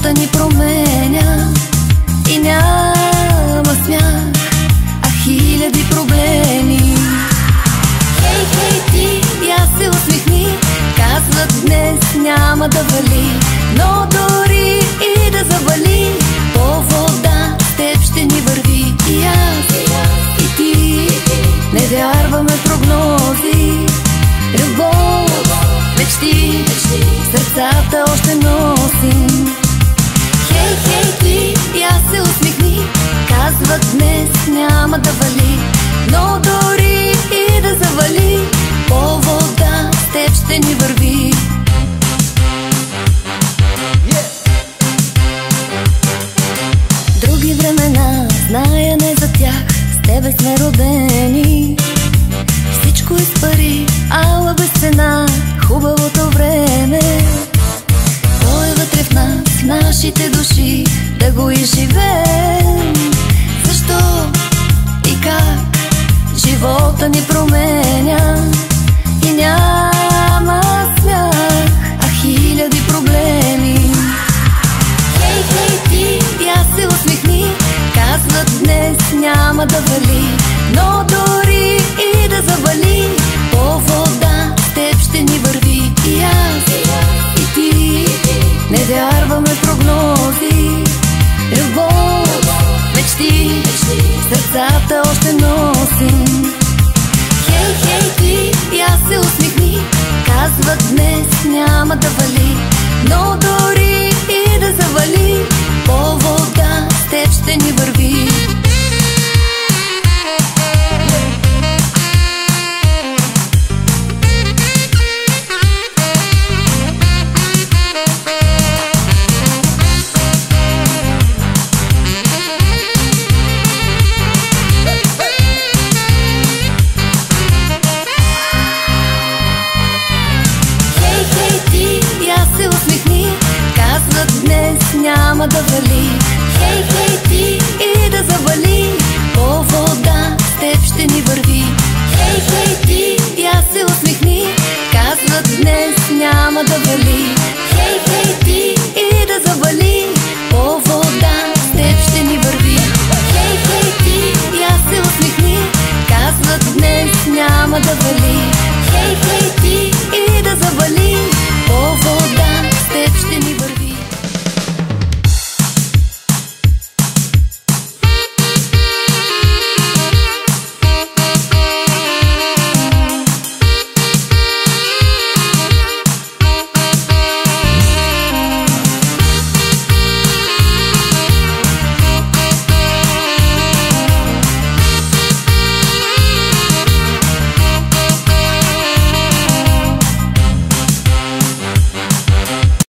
живота ни променя и няма смях, а хиляди проблеми. Хей, хей, ти, я се усмихни, казват днес няма да вали, но дори и да завали, по вода с теб ще ни върви. И аз, и ти, не вярваме в прогнози, любов, мечти, сърцата още носим. Хей, хей, ти, я се усмихни, казват днес няма да вали, но дори и да завали, по вода с теб ще ни върви. Други времена, зная не за тях, с тебе сме родени. Всичко изпари, ала без цена, хубавото време. То е вътре в нас, в нашите души, да го изживеем. Защо и как живота ни променя и няма смях, а хиляди проблеми. Хей, хей, ти, я се усмихни, казват днес няма да вали, но дори и да завали, по вода с теб ще ни върви. И аз, и ти, не вярваме в прогнози, любов, мечти, сърцата още носим. Хей, хей, ти, я се усмихни, казват днес няма да вали, но дори и да завали, по вода с теб ще ни върви. Няма да вали, хей, хей, ти, и да завали, по вода с теб ще ни върви. Хей, хей, ти, я се усмихни, казват днес няма да вали, хей, хей, ти, и да завали, по вода с теб ще ни върви. Хей, хей, ти, я се усмихни, казват днес няма да вали, хей, хей,